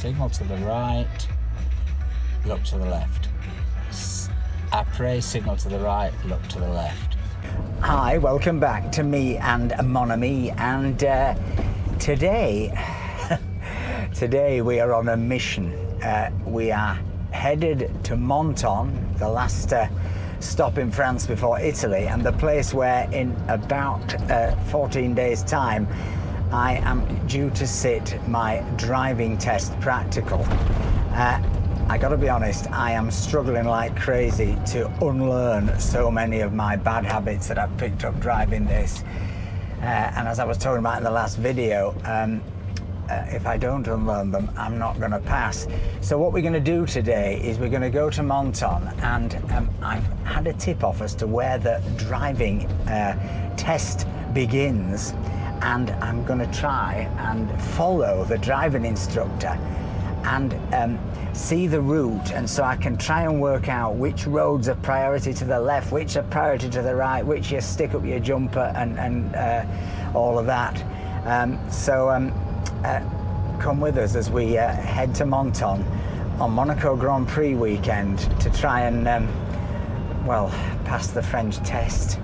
signal to the right, look to the left. Après, signal to the right, look to the left. Hi, welcome back to me and Mon Ami, and today we are on a mission. We are headed to Menton, the last stop in France before Italy, and the place where in about 14 days time I am due to sit my driving test practical. I gotta be honest, I am struggling like crazy to unlearn so many of my bad habits that I've picked up driving this. And as I was talking about in the last video, if I don't unlearn them, I'm not gonna pass. So what we're gonna do today is we're gonna go to Menton, and I've had a tip off as to where the driving test begins, and I'm gonna try and follow the driving instructor and see the route, and so I can try and work out which roads are priority to the left, which are priority to the right, which you stick up your jumper, and all of that. Come with us as we head to Menton on Monaco Grand Prix weekend to try and, well, pass the French test.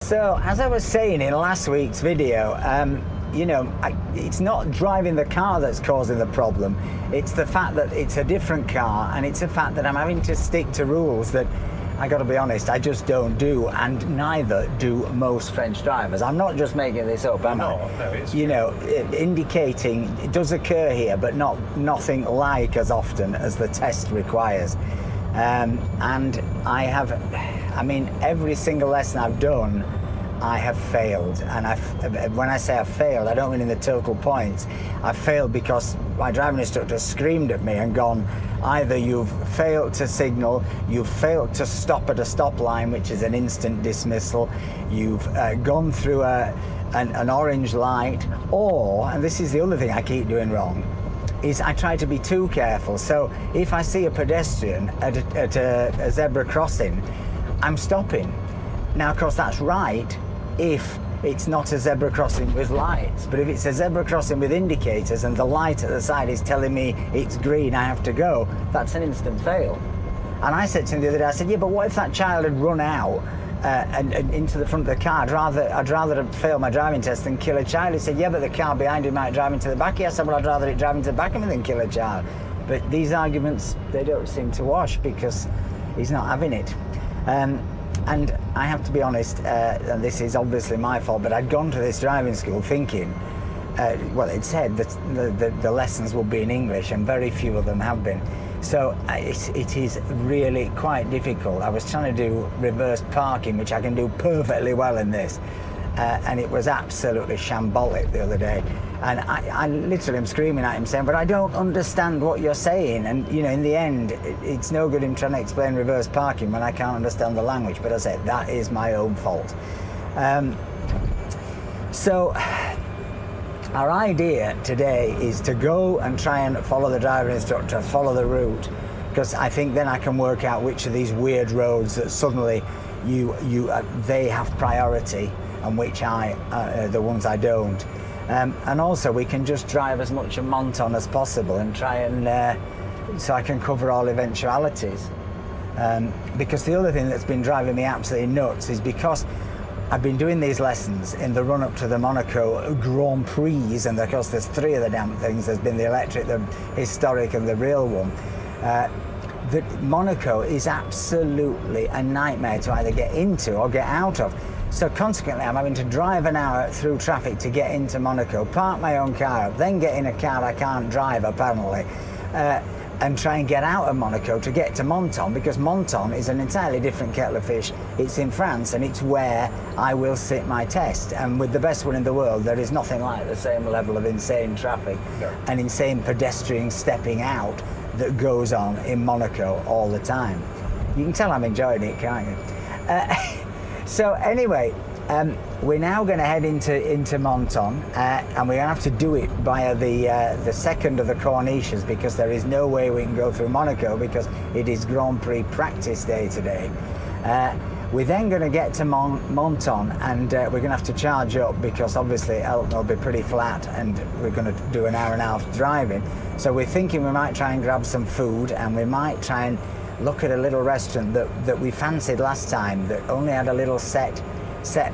So, as I was saying in last week's video, you know, it's not driving the car that's causing the problem. It's the fact that it's a different car, and it's the fact that I'm having to stick to rules that, I gotta be honest, I just don't do, and neither do most French drivers. I'm not just making this up, am I? No, it's you know, indicating it does occur here, but nothing like as often as the test requires. And I mean, every single lesson I've done, I have failed. And when I say I've failed, I don't mean in the total points. I've failed because my driving instructor screamed at me and gone, either you've failed to signal, you've failed to stop at a stop line, which is an instant dismissal, you've gone through an orange light, or, and this is the other thing I keep doing wrong, is I try to be too careful. So if I see a pedestrian at a zebra crossing, I'm stopping. Now, of course, that's right if it's not a zebra crossing with lights, but if it's a zebra crossing with indicators and the light at the side is telling me it's green, I have to go, that's an instant fail. And I said to him the other day, I said, yeah, but what if that child had run out and into the front of the car? I'd rather have failed my driving test than kill a child. He said, yeah, but the car behind him might drive into the back. I said, well, I'd rather it drive into the back of me than kill a child. But these arguments, they don't seem to wash because he's not having it. And I have to be honest, and this is obviously my fault, but I'd gone to this driving school thinking, well, it said that the lessons will be in English, and very few of them have been. So it is really quite difficult. I was trying to do reverse parking, which I can do perfectly well in this, and it was absolutely shambolic the other day. And I literally am screaming at him saying, but I don't understand what you're saying. And, you know, in the end, it's no good him trying to explain reverse parking when I can't understand the language. But I said, that is my own fault. So our idea today is to go and try and follow the driving instructor, follow the route, because I think then I can work out which of these weird roads that suddenly they have priority and which the ones I don't. And also we can just drive as much of Menton as possible and try and so I can cover all eventualities. Because the other thing that's been driving me absolutely nuts is because I've been doing these lessons in the run-up to the Monaco Grand Prix, and of course there's three of the damn things. There's been the electric, the historic, and the real one. That Monaco is absolutely a nightmare to either get into or get out of. So consequently, I'm having to drive an hour through traffic to get into Monaco, park my own car up, then get in a car I can't drive apparently, and try and get out of Monaco to get to Menton, because Menton is an entirely different kettle of fish. It's in France, and it's where I will sit my test. And with the best one in the world, there is nothing like the same level of insane traffic and insane pedestrian stepping out that goes on in Monaco all the time. You can tell I'm enjoying it, can't you? So anyway, we're now going to head into Menton, and we're going to have to do it via the second of the Corniches, because there is no way we can go through Monaco because it is Grand Prix practice day today. We're then going to get to Menton, and we're going to have to charge up because obviously Elton will be pretty flat, and we're going to do an hour and a half driving. So we're thinking we might try and grab some food, and we might try and look at a little restaurant that we fancied last time that only had a little set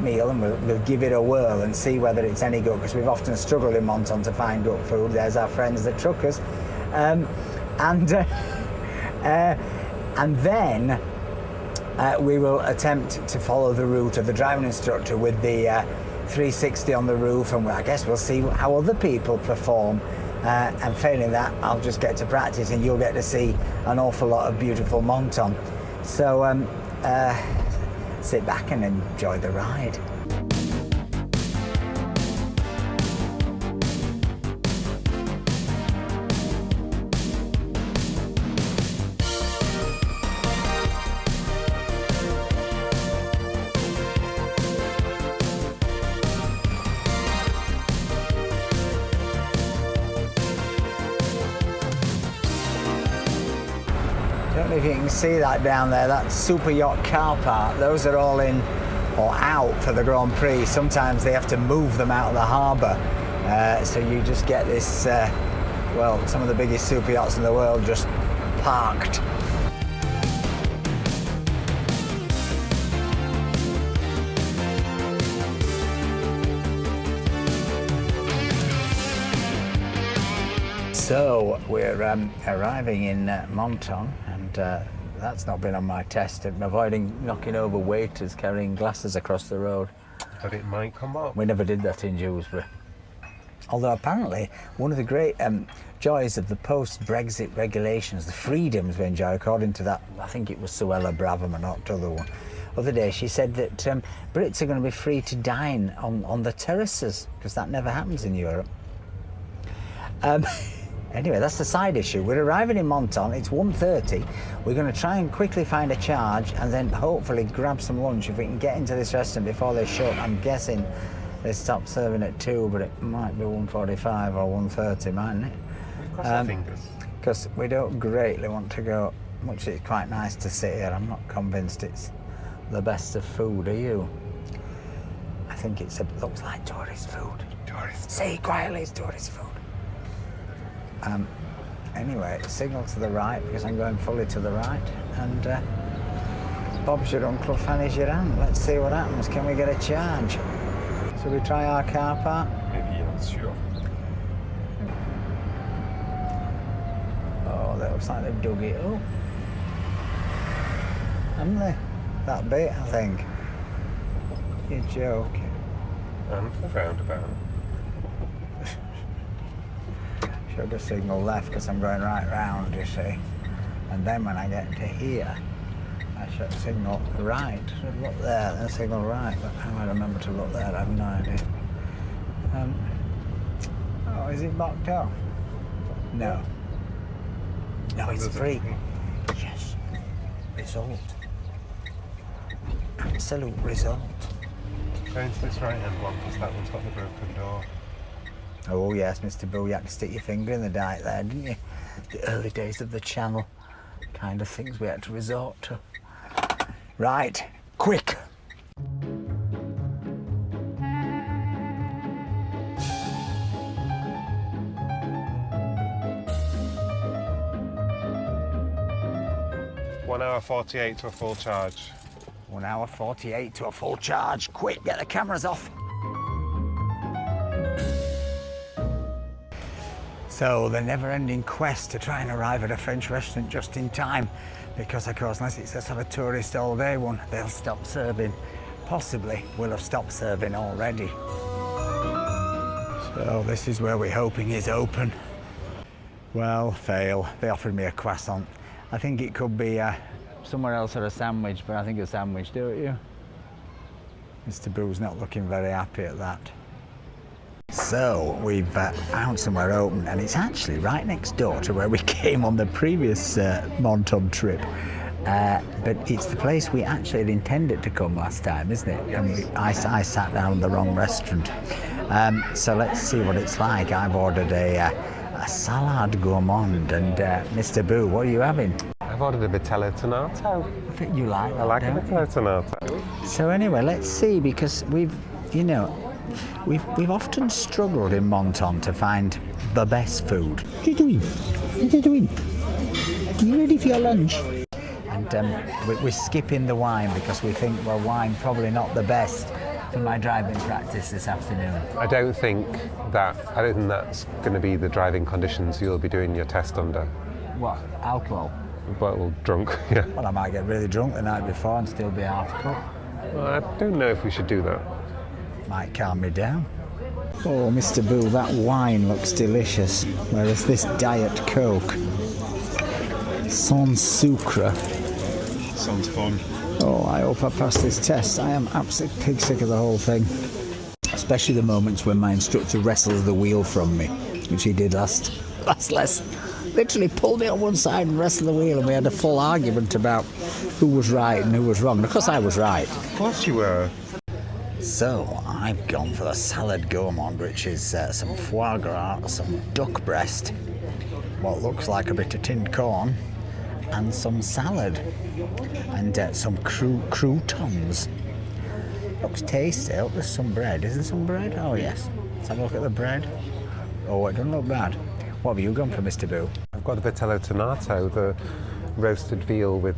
meal, and we'll give it a whirl and see whether it's any good, because we've often struggled in Menton to find good food. There's our friends the truckers, and then we will attempt to follow the route of the driving instructor with the 360 on the roof, and I guess we'll see how other people perform, and failing that I'll just get to practice and you'll get to see an awful lot of beautiful Menton. So sit back and enjoy the ride. I don't know if you can see that down there, that super yacht car park. Those are all in or out for the Grand Prix. Sometimes they have to move them out of the harbour, so you just get this, well, some of the biggest super yachts in the world just parked. So we're arriving in Menton, and that's not been on my test. I'm avoiding knocking over waiters carrying glasses across the road. But it might come up. We never did that in Dewsbury. Although apparently one of the great joys of the post-Brexit regulations, the freedoms we enjoy, according to that, I think it was Suella Braverman, not the other one. Other day she said that Brits are going to be free to dine on the terraces, because that never happens in Europe. Anyway, that's the side issue. We're arriving in Menton, it's 1:30. We're going to try and quickly find a charge and then hopefully grab some lunch if we can get into this restaurant before they shut. I'm guessing they stop serving at 2, but it might be 1:45 or 1:30, mightn't it? We've crossed our fingers. Because we don't greatly want to go, much it's quite nice to sit here. I'm not convinced it's the best of food, are you? I think it looks like tourist food. Tourist. Say it quietly, it's tourist food. Anyway, signal to the right because I'm going fully to the right, and Bob's your uncle, Fanny's your aunt. Let's see what happens. Can we get a charge? Shall we try our car park? Maybe, yes, sure. Oh, that looks like they've dug it up. Haven't they? That bit, I think. You're joking. And the roundabout. Should have signal left because I'm going right round, you see. And then when I get to here, I should signal right. Should look there, then signal right. But how do I remember to look there? I have no idea. Oh, is it blocked off? No. No, it's free. Yes. Result. Absolute result. Go into this right-hand one because that one's got the broken door. Oh yes, Mr. Booyak, stick your finger in the dike there, didn't you? The early days of the channel, kind of things we had to resort to. Right, quick. One hour 48 to a full charge. 1 hour 48 to a full charge. Quick, get the cameras off. So the never-ending quest to try and arrive at a French restaurant just in time, because of course, unless it's a sort of tourist all-day one, they'll stop serving. Possibly will have stopped serving already. So this is where we're hoping is open. Well, fail. They offered me a croissant. I think it could be somewhere else or a sandwich, but I think a sandwich, don't you? Mr. Boo's not looking very happy at that. So we've found somewhere open, and it's actually right next door to where we came on the previous Menton trip. but it's the place we actually had intended to come last time, isn't it? And I sat down in the wrong restaurant. So let's see what it's like. I've ordered a salad gourmand, and Mr. Boo, what are you having? I've ordered a vitello tonato. I think you like that. I like a don't you? vitello tonato. So anyway, let's see, because we've often struggled in Monton to find the best food. What are you doing? What are you doing? Are you ready for your lunch? And we're skipping the wine because we think, well, wine probably not the best for my driving practice this afternoon. I don't think that's going to be the driving conditions you'll be doing your test under. What? Alcohol? Well, drunk, yeah. Well, I might get really drunk the night before and still be half cup. Well, I don't know if we should do that. Might calm me down. Oh, Mr. Boo, that wine looks delicious, whereas this Diet Coke, sans sucre. Sounds fun. Oh, I hope I pass this test. I am absolutely pig sick of the whole thing. Especially the moments when my instructor wrestles the wheel from me, which he did last lesson. Literally pulled me on one side and wrestled the wheel, and we had a full argument about who was right and who was wrong. Of course I was right. Of course you were. So I've gone for the salad gourmand, which is some foie gras, some duck breast, what looks like a bit of tinned corn, and some salad, and some croutons. Looks tasty. I hope there's some bread. Is there some bread? Oh yes. Let's have a look at the bread. Oh, it doesn't look bad. What have you gone for, Mr. Boo? I've got a vitello tonato, the roasted veal with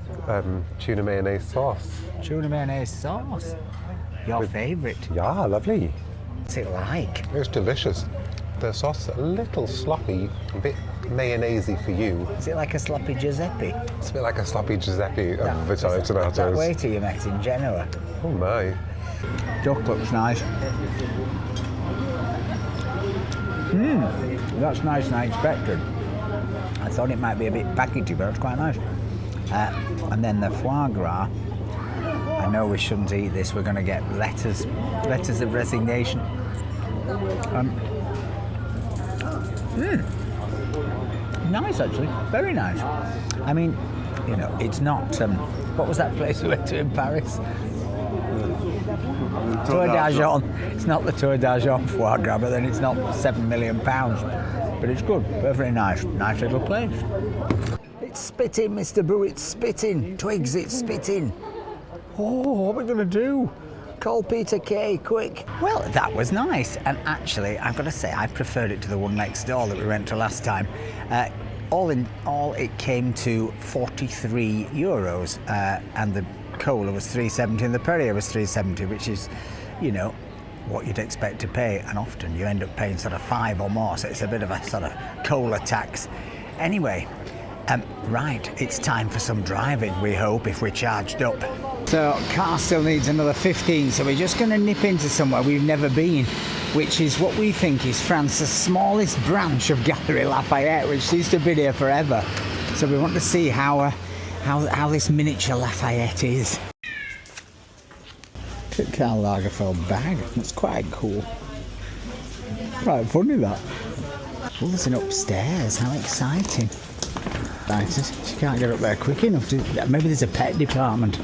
tuna mayonnaise sauce. Tuna mayonnaise sauce. Your favourite. Yeah, lovely. What's it like? It's delicious. The sauce a little sloppy, a bit mayonnaisey for you. Is it like a sloppy Giuseppe? It's a bit like a sloppy Giuseppe of vitello That tomatoes. waiter you met in Genoa. Oh my. Duck looks nice. That's nicer than I expected. I thought it might be a bit packagey, but it's quite nice. And then the foie gras. I know we shouldn't eat this. We're going to get letters of resignation. Nice, actually. Very nice. I mean, you know, it's not. What was that place we went to in Paris? Tour d'Argent. It's not the Tour d'Argent foie gras, but then it's not £7 million. But it's good. Very nice. Nice little place. It's spitting, Mr. Boo. It's spitting. Twigs, it's spitting. Oh, what are we going to do? Call Peter Kay, quick. Well, that was nice. And actually, I've got to say, I preferred it to the one next door that we went to last time. All in all, it came to €43, and the cola was $3.70 and the Perrier was $3.70, which is, you know, what you'd expect to pay. And often you end up paying sort of $5 or more, so it's a bit of a sort of cola tax. Anyway, right, it's time for some driving, we hope, if we're charged up. So, car still needs another 15, so we're just going to nip into somewhere we've never been, which is what we think is France's smallest branch of Galeries Lafayette, which seems to have been here forever. So we want to see how this miniature Lafayette is. Look at Karl Lagerfeld bag, that's quite cool. Quite funny, that. Oh, there's an upstairs, how exciting. She can't get up there quick enough. Maybe there's a pet department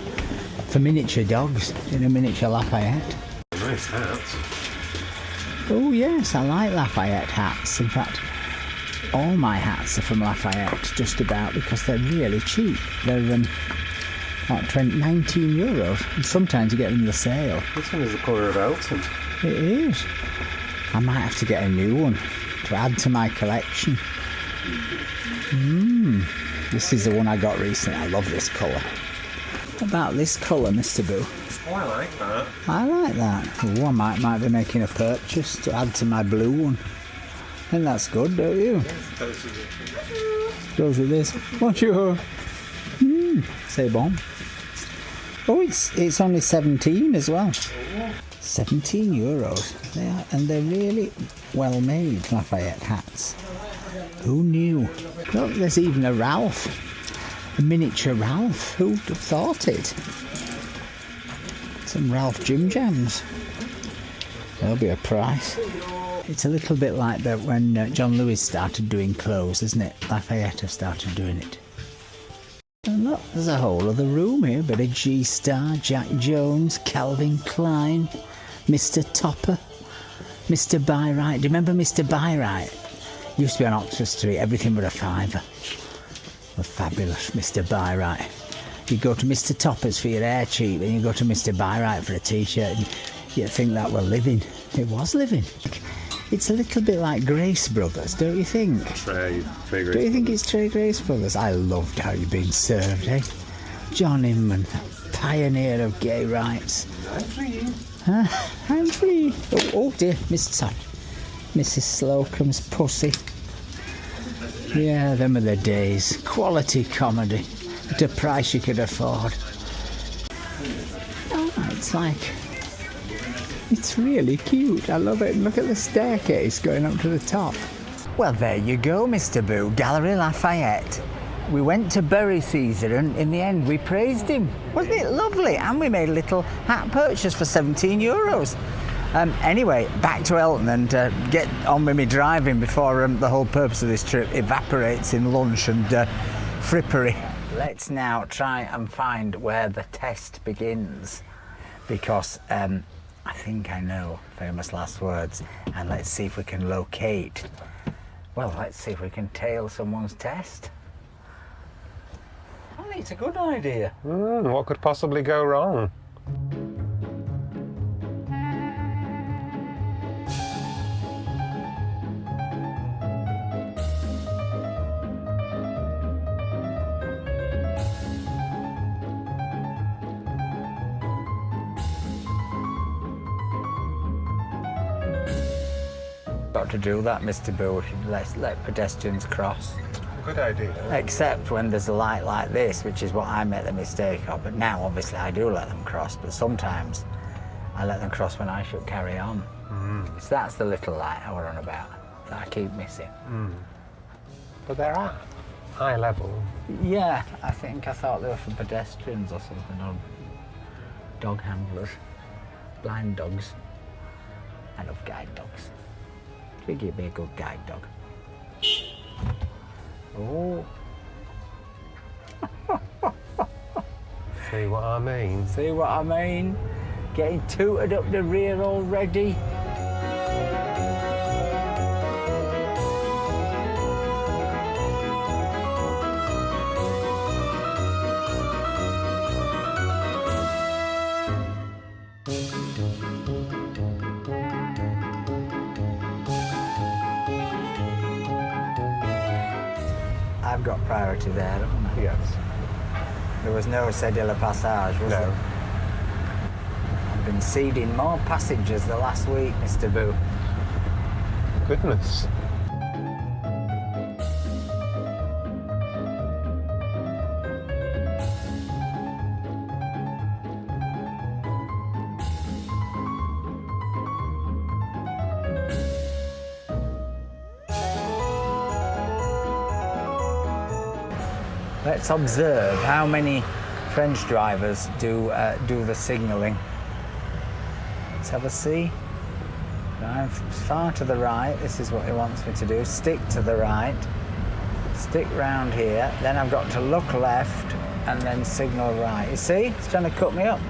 for miniature dogs in a miniature Lafayette. Nice hats. Oh yes, I like Lafayette hats. In fact, all my hats are from Lafayette, just about, because they're really cheap. They're like €19, and sometimes you get them in the sale. This one is the colour of Elton. It is. I might have to get a new one to add to my collection. This is the one I got recently. I love this colour. What about this colour, Mr. Boo? Oh, I like that. I like that. Oh, I might be making a purchase to add to my blue one. I think that's good, don't you? Goes with this. Bonjour. C'est bon. Oh, it's only 17 as well. €17. They are, and they're really well made Lafayette hats. Who knew? Look, there's even a Ralph. A miniature Ralph. Who'd have thought it? Some Ralph Jim Jams. There'll be a price. It's a little bit like that when John Lewis started doing clothes, isn't it? Lafayette have started doing it. And look, look, there's a whole other room here. Bit of G-Star, Jack Jones, Calvin Klein, Mr. Topper, Mr. Byright. Do you remember Mr. Byright? Used to be on Oxford Street, everything but a fiver. The fabulous Mr. Byright. You go to Mr. Topper's for your hair cheap, and you go to Mr. Byright for a t-shirt, and you'd think that were living. It was living. It's a little bit like Grace Brothers, don't you think? Trey Grace. Don't you think it's Trey Grace Brothers? I loved how you've been served, eh? John Inman, pioneer of gay rights. I'm free. Huh? I'm free. Oh dear, Mrs. Slocum's pussy. Yeah, them are the days. Quality comedy at a price you could afford. Oh, it's really cute. I love it. And look at the staircase going up to the top. Well, there you go, Mr. Boo. Gallery Lafayette. We went to Bury Caesar, and in the end we praised him. Wasn't it lovely? And we made a little hat purchase for €17. Anyway, back to Elton and get on with me driving before the whole purpose of this trip evaporates in lunch and frippery. Let's now try and find where the test begins, because I think I know famous last words, and let's see if we can locate. Well, let's see if we can tail someone's test. I think it's a good idea. What could possibly go wrong? Got to do that, Mr. Boo. Let's let pedestrians cross. Good idea. Except when there's a light like this, which is what I make the mistake of. But now, obviously, I do let them cross. But sometimes I let them cross when I should carry on. So that's the little light I were on about that I keep missing. But they're at high level. Yeah, I thought they were for pedestrians or something, or dog handlers, blind dogs. I love guide dogs. I think you'd be a good guide dog. Oh. See what I mean? See what I mean? Getting tooted up the rear already. I've got priority there, haven't I? Yes. There was no cédula passage, was there? I've been ceding more passengers the last week, Mr. Boo. Goodness. Let's observe how many French drivers do the signalling. Let's have a see. Drive far to the right. This is what he wants me to do. Stick to the right. Stick round here. Then I've got to look left and then signal right. You see? It's trying to cut me up.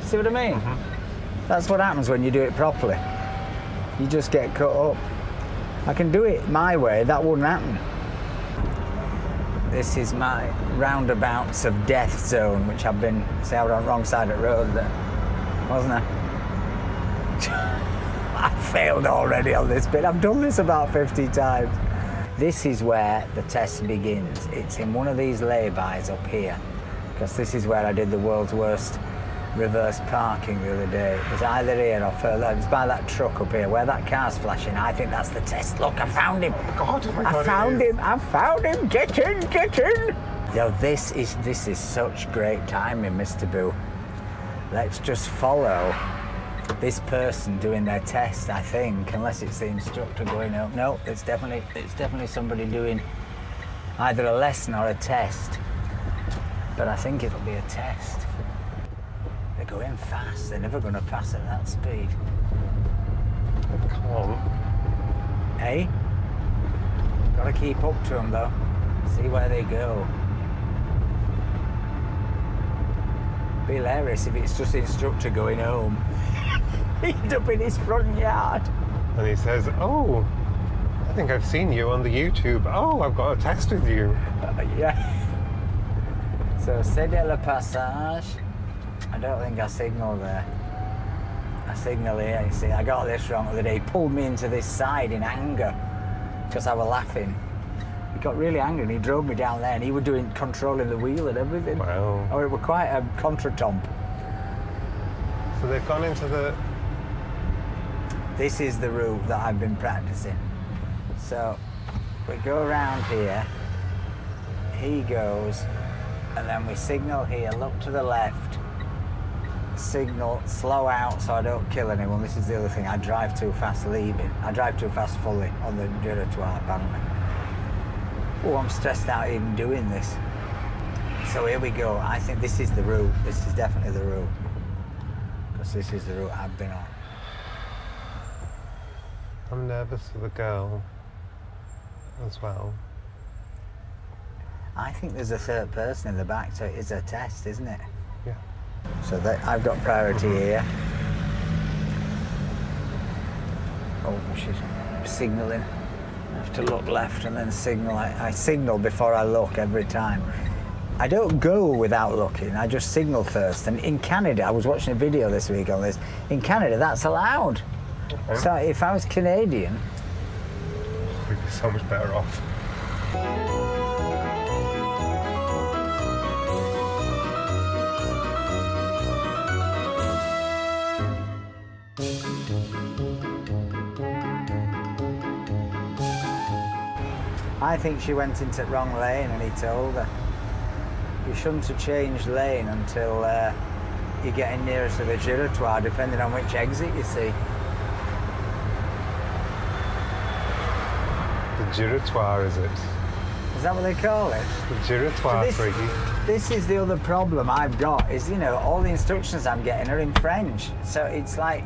See what I mean? That's what happens when you do it properly. You just get cut up. I can do it my way. That wouldn't happen. This is my roundabouts of death zone, which I've been, see, I was on the wrong side of the road there, wasn't I? I failed already on this bit. I've done this about 50 times. This is where the test begins. It's in one of these lay-bys up here, because this is where I did the world's worst reverse parking the other day. It was either here or further. It's by that truck up here, where that car's flashing. I think that's the test. Look, I found him. Oh my God, I found him. Get in. Yo, this is such great timing, Mr. Boo. Let's just follow this person doing their test, I think, unless it's the instructor going up. No, it's definitely somebody doing either a lesson or a test. But I think it'll be a test. They're going fast. They're never going to pass at that speed. Come on. Hey? Got to keep up to them, though. See where they go. Be hilarious if it's just the instructor going home. He'd up in his front yard. And he says, "Oh, I think I've seen you on the YouTube. Oh, I've got a test with you." Yeah. So, cédez le passage. I don't think I signal there. I signal here. You see, I got this wrong the other day. He pulled me into this side in anger because I was laughing. He got really angry and he drove me down there and he was controlling the wheel and everything. Wow. Oh, it was quite a contretemps. So they've gone into the... This is the route that I've been practicing. So we go around here, he goes, and then we signal here, look to the left, signal, slow out so I don't kill anyone. This is the other thing, I drive too fast leaving. I drive too fast fully on the Giratoire, apparently. Oh, I'm stressed out even doing this. So here we go. I think this is the route. This is definitely the route. Because this is the route I've been on. I'm nervous for the girl as well. I think there's a third person in the back, so it is a test, isn't it? Yeah. So that I've got priority here. Oh, she's signalling. I have to look left and then signal. I signal before I look every time. I don't go without looking, I just signal first. And in Canada, I was watching a video this week on this, in Canada that's allowed. Okay. So if I was Canadian... We'd be so much better off. I think she went into the wrong lane and he told her. You shouldn't have changed lane until you're getting nearer to the Giratoire, depending on which exit you see. The Giratoire, is it? Is that what they call it? The Giratoire, So Friggy. this is the other problem I've got, is, you know, all the instructions I'm getting are in French. So it's like,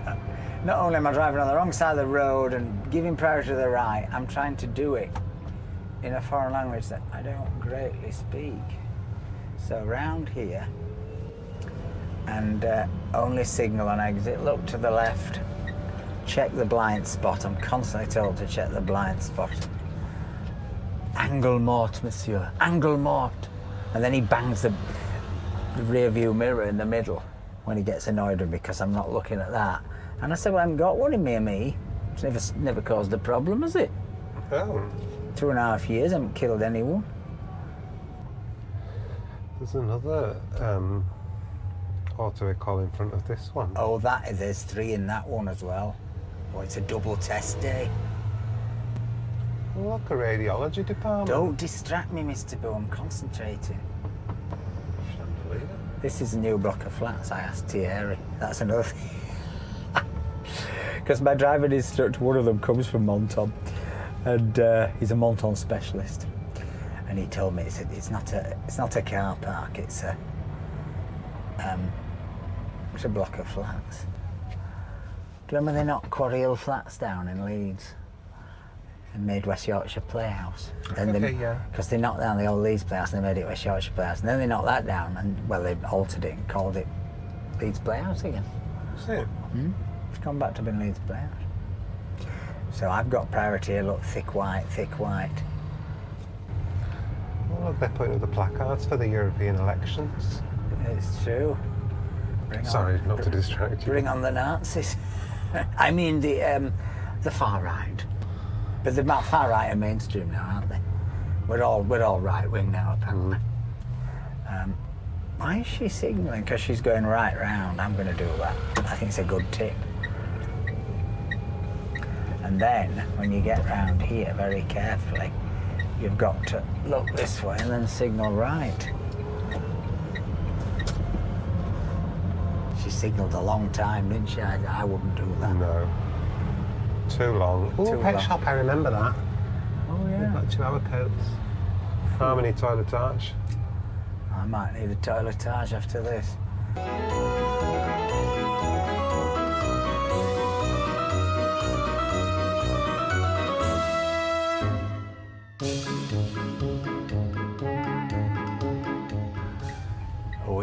not only am I driving on the wrong side of the road and giving priority to the right, I'm trying to do it in a foreign language that I don't greatly speak. So round here, and only signal on exit, look to the left, check the blind spot. I'm constantly told to check the blind spot. Angle mort, monsieur, angle mort. And then he bangs the rear view mirror in the middle when he gets annoyed with me because I'm not looking at that. And I said, well, I haven't got one in me. It's never caused a problem, has it? Oh. 2.5 years, I haven't killed anyone. There's another auto-école in front of this one. Oh, there's 3 in that one as well. Oh, it's a double test day. Look, a radiology department. Don't distract me, Mr. Boo, I'm concentrating. Can't believe it. This is a new block of flats, I asked Thierry. That's another thing. Because my driving instructor, one of them comes from Monton, and he's a Monton specialist. And he told me, he said, it's not a car park, it's a block of flats. Do you remember they knocked Quarry Hill Flats down in Leeds and made West Yorkshire Playhouse? Yeah. Because they knocked down the old Leeds Playhouse and they made it West Yorkshire Playhouse. And then they knocked that down and, well, they altered it and called it Leeds Playhouse again. That's it. It's gone back to being Leeds Playhouse. So I've got priority here, look, thick white, thick white. Well, they're putting up the placards for the European elections. It's true. Sorry, not to distract you. Bring on the Nazis. I mean the far right. But the far right are mainstream now, aren't they? We're all right wing now, apparently. Why is she signalling? Because she's going right round. I'm going to do that. I think it's a good tip. And then when you get round here, very carefully, you've got to look this way and then signal right. She signalled a long time, didn't she? I wouldn't do that. No. Too long. Too Oh, pet long. shop, I remember that. Oh We've yeah. got 2 hour coats. Harmony toiletage. I might need a toiletage after this. Oh,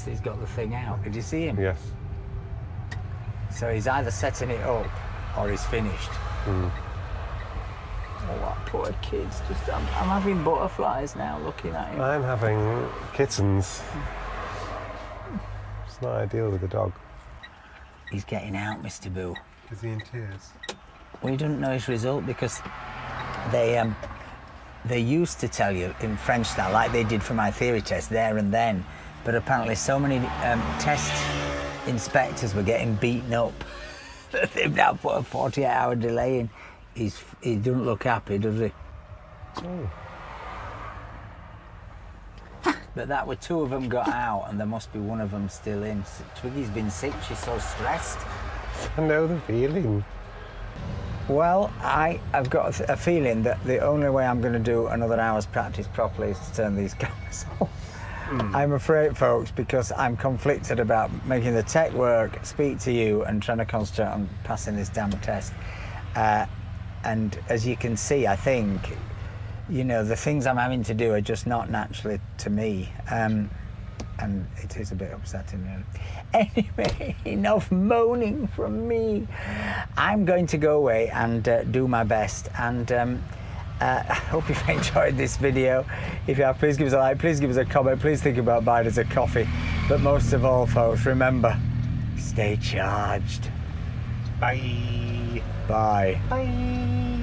He's got the thing out. Did you see him? Yes. So he's either setting it up or he's finished. Mm. Oh, that poor kid's just. I'm having butterflies now looking at him. I'm having kittens. It's not ideal with a dog. He's getting out, Mr. Boo. Is he in tears? Well, you don't know his result because they used to tell you in French style, like they did for my theory test, there and then. But apparently so many test inspectors were getting beaten up that they've now put a 48-hour delay in. He doesn't look happy, does he? Oh. But that were two of them got out, and there must be one of them still in. Twiggy's been sick, she's so stressed. I know the feeling. Well, I've got a feeling that the only way I'm going to do another hour's practice properly is to turn these cameras off. I'm afraid, folks, because I'm conflicted about making the tech work, speak to you, and trying to concentrate on passing this damn test. And as you can see, I think, you know, the things I'm having to do are just not naturally to me. And it is a bit upsetting, really. Anyway, enough moaning from me. I'm going to go away and do my best. And I hope you've enjoyed this video. If you have, please give us a like, please give us a comment, please think about buying us a coffee. But most of all, folks, remember, stay charged. Bye. Bye. Bye.